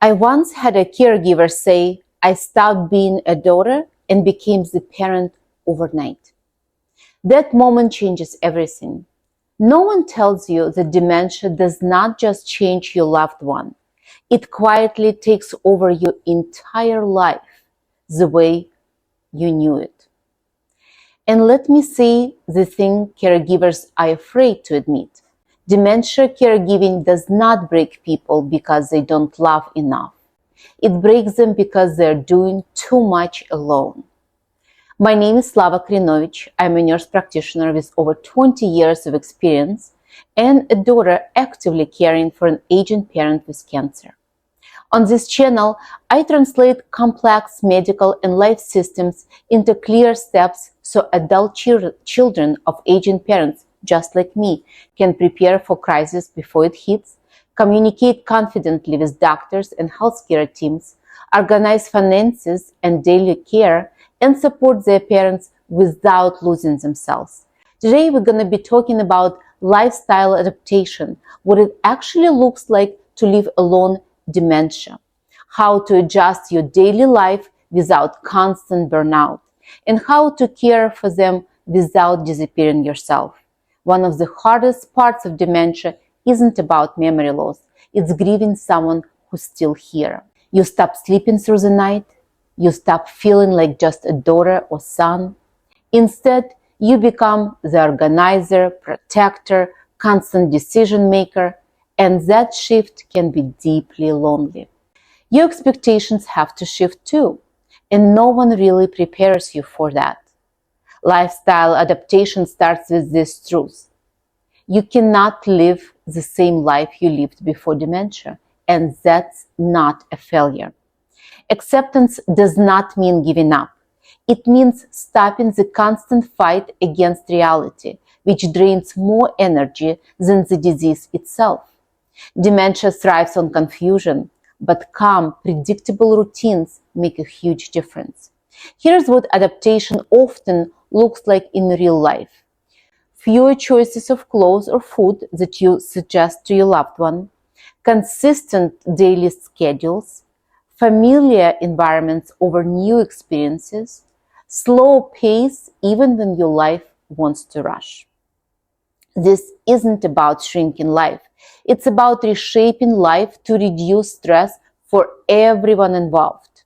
I once had a caregiver say, I stopped being a daughter and became the parent overnight. That moment changes everything. No one tells you that dementia does not just change your loved one. It quietly takes over your entire life, the way you knew it. And let me say the thing caregivers are afraid to admit. Dementia caregiving does not break people because they don't love enough. It breaks them because they're doing too much alone. My name is Slava Krinovich. I'm a nurse practitioner with over 20 years of experience and a daughter actively caring for an aging parent with cancer. On this channel, I translate complex medical and life systems into clear steps so adult children of aging parents, just like me, can prepare for crisis before it hits, communicate confidently with doctors and healthcare teams, organize finances and daily care, and support their parents without losing themselves. Today, we're going to be talking about lifestyle adaptation, what it actually looks like to live alone dementia, how to adjust your daily life without constant burnout, and how to care for them without disappearing yourself. One of the hardest parts of dementia isn't about memory loss, it's grieving someone who's still here. You stop sleeping through the night, you stop feeling like just a daughter or son. Instead, you become the organizer, protector, constant decision maker, and that shift can be deeply lonely. Your expectations have to shift too, and no one really prepares you for that. Lifestyle adaptation starts with this truth. You cannot live the same life you lived before dementia, and that's not a failure. Acceptance does not mean giving up. It means stopping the constant fight against reality, which drains more energy than the disease itself. Dementia thrives on confusion, but calm, predictable routines make a huge difference. Here's what adaptation often looks like in real life. Fewer choices of clothes or food that you suggest to your loved one, consistent daily schedules, familiar environments over new experiences, slow pace even when your life wants to rush. This isn't about shrinking life. It's about reshaping life to reduce stress for everyone involved.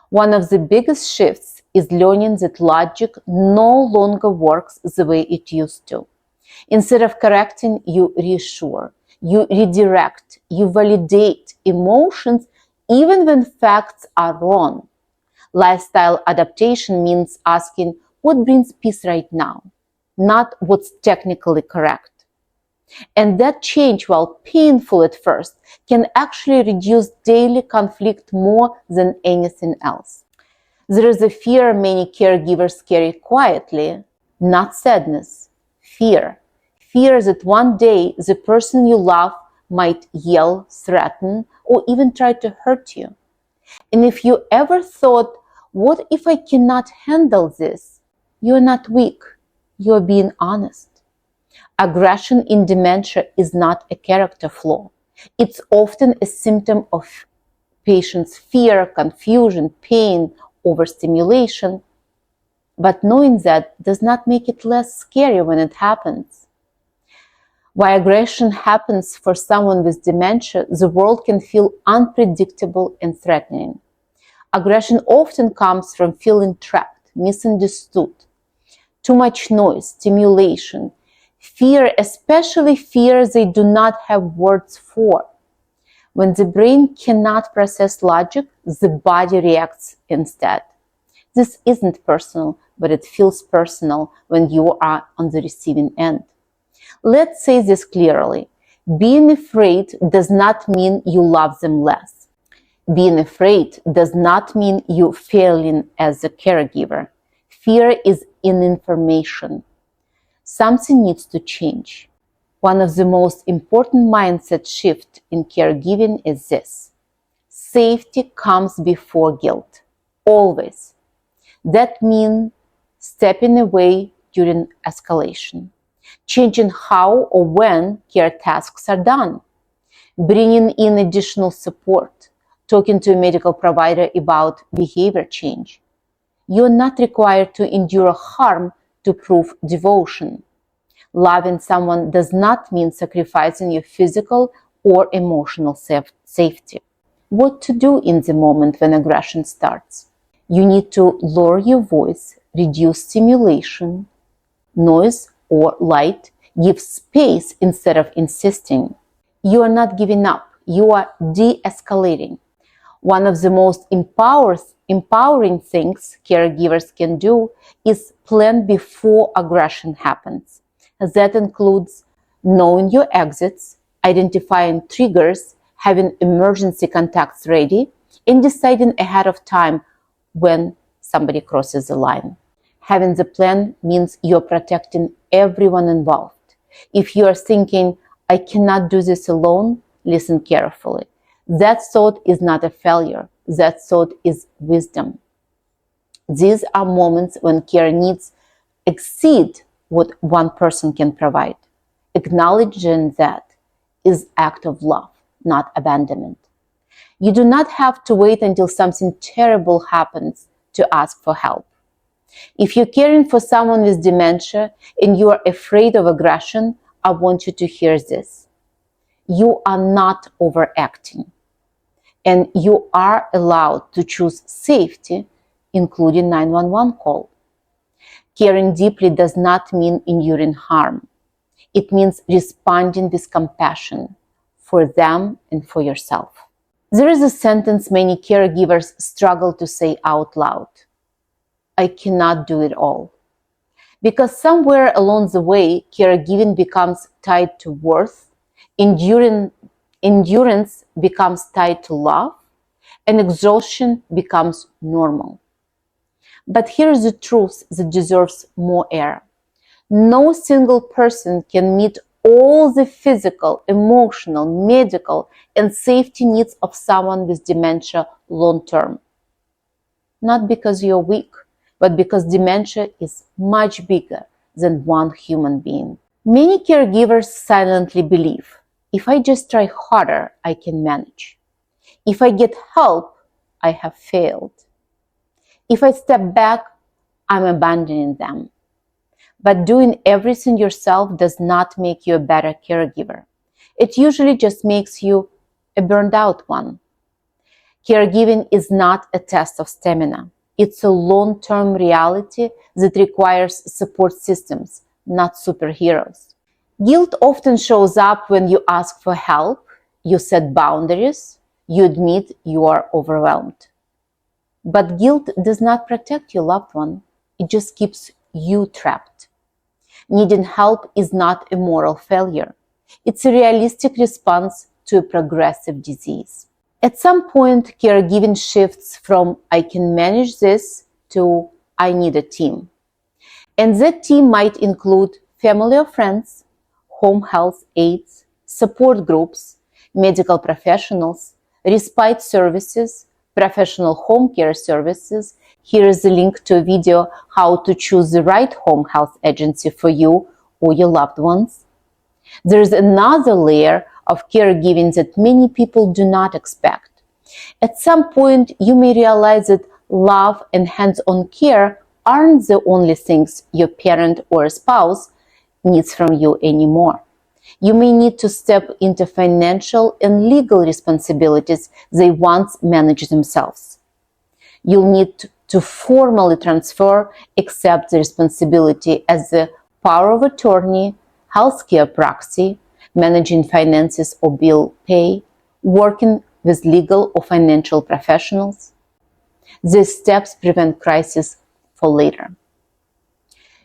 One of the biggest shifts is learning that logic no longer works the way it used to. Instead of correcting, you reassure, you redirect, you validate emotions even when facts are wrong. Lifestyle adaptation means asking what brings peace right now, not what's technically correct. And that change, while painful at first, can actually reduce daily conflict more than anything else. There is a fear many caregivers carry quietly, not sadness, fear. Fear that one day the person you love might yell, threaten, or even try to hurt you. And if you ever thought, what if I cannot handle this? You're not weak. You're being honest. Aggression in dementia is not a character flaw. It's often a symptom of patient's fear, confusion, pain, overstimulation. But knowing that does not make it less scary when it happens. Why aggression happens for someone with dementia, the world can feel unpredictable and threatening. Aggression often comes from feeling trapped, misunderstood, too much noise, stimulation, fear, especially fear they do not have words for. When the brain cannot process logic, the body reacts instead. This isn't personal, but it feels personal when you are on the receiving end. Let's say this clearly. Being afraid does not mean you love them less. Being afraid does not mean you're failing as a caregiver. Fear is an information. Something needs to change. One of the most important mindset shifts in caregiving is this. Safety comes before guilt. Always. That means stepping away during escalation, changing how or when care tasks are done, bringing in additional support, talking to a medical provider about behavior change. You're not required to endure harm to prove devotion. Loving someone does not mean sacrificing your physical or emotional safety. What to do in the moment when aggression starts? You need to lower your voice, reduce stimulation, noise, or light, give space instead of insisting. You are not giving up, you are de-escalating. One of the most empowering things caregivers can do is plan before aggression happens. That includes knowing your exits, identifying triggers, having emergency contacts ready, and deciding ahead of time when somebody crosses the line. Having the plan means you're protecting everyone involved. If you are thinking, I cannot do this alone, listen carefully. That thought is not a failure. That thought is wisdom. These are moments when care needs exceed what one person can provide. Acknowledging that is act of love, not abandonment. You do not have to wait until something terrible happens to ask for help. If you're caring for someone with dementia and you are afraid of aggression, I want you to hear this. You are not overacting, and you are allowed to choose safety, including 911 call. Caring deeply does not mean enduring harm. It means responding with compassion for them and for yourself. There is a sentence many caregivers struggle to say out loud. I cannot do it all. Because somewhere along the way, caregiving becomes tied to worth, endurance becomes tied to love, and exhaustion becomes normal. But here's the truth that deserves more air. No single person can meet all the physical, emotional, medical, and safety needs of someone with dementia long term. Not because you're weak, but because dementia is much bigger than one human being. Many caregivers silently believe, if I just try harder, I can manage. If I get help, I have failed. If I step back, I'm abandoning them. But doing everything yourself does not make you a better caregiver. It usually just makes you a burned out one. Caregiving is not a test of stamina. It's a long-term reality that requires support systems, not superheroes. Guilt often shows up when you ask for help, you set boundaries, you admit you are overwhelmed. But guilt does not protect your loved one. It just keeps you trapped. Needing help is not a moral failure. It's a realistic response to a progressive disease. At some point, caregiving shifts from I can manage this to I need a team. And that team might include family or friends, home health aides, support groups, medical professionals, respite services, professional home care services. Here is a link to a video how to choose the right home health agency for you or your loved ones. There is another layer of caregiving that many people do not expect. At some point, you may realize that love and hands-on care aren't the only things your parent or spouse needs from you anymore. You may need to step into financial and legal responsibilities they once managed themselves. You'll need to formally transfer, accept the responsibility as the power of attorney, healthcare proxy, managing finances or bill pay, working with legal or financial professionals. These steps prevent crisis for later.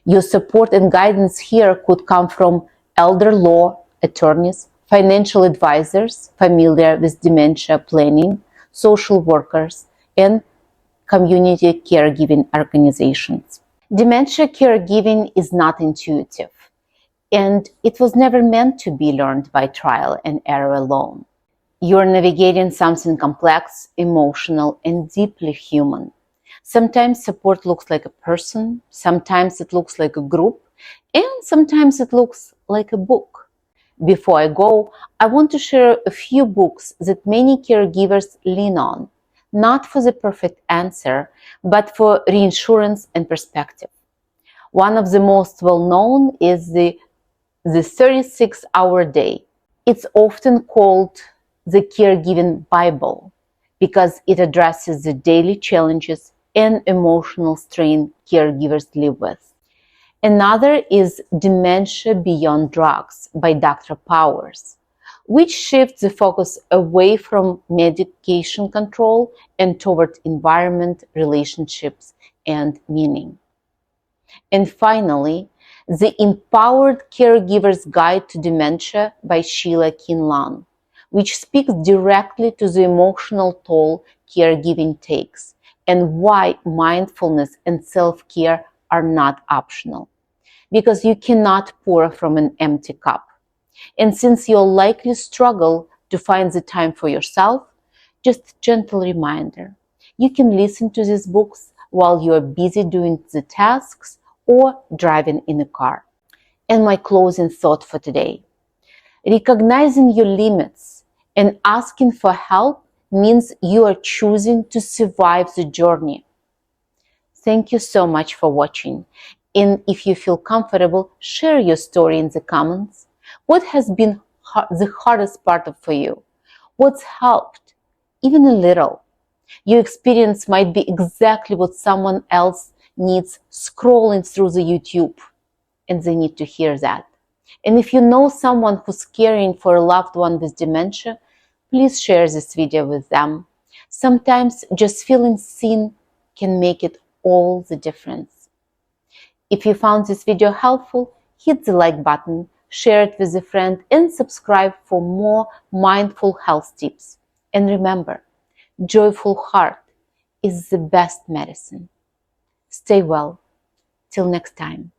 Your support and guidance here could come from elder law attorneys, financial advisors familiar with dementia planning, social workers, and community caregiving organizations. Dementia caregiving is not intuitive, and it was never meant to be learned by trial and error alone. You're navigating something complex, emotional, and deeply human. Sometimes support looks like a person, sometimes it looks like a group, and sometimes it looks like a book. Before I go, I want to share a few books that many caregivers lean on, not for the perfect answer, but for reassurance and perspective. One of the most well-known is the 36-Hour Day. It's often called the Caregiving Bible because it addresses the daily challenges and emotional strain caregivers live with. Another is Dementia Beyond Drugs by Dr. Powers, which shifts the focus away from medication control and toward environment, relationships, and meaning. And finally, The Empowered Caregiver's Guide to Dementia by Sheila Kinlan, which speaks directly to the emotional toll caregiving takes and why mindfulness and self-care are not optional. Because you cannot pour from an empty cup. And since you'll likely struggle to find the time for yourself, just a gentle reminder, you can listen to these books while you are busy doing the tasks or driving in a car. And my closing thought for today. Recognizing your limits and asking for help means you are choosing to survive the journey. Thank you so much for watching. And if you feel comfortable, share your story in the comments. What has been the hardest part for you? What's helped? Even a little. Your experience might be exactly what someone else needs scrolling through the YouTube, and they need to hear that. And if you know someone who's caring for a loved one with dementia, please share this video with them. Sometimes just feeling seen can make it all the difference. If you found this video helpful, hit the like button, share it with a friend, and subscribe for more mindful health tips. And remember, joyful heart is the best medicine. Stay well. Till next time.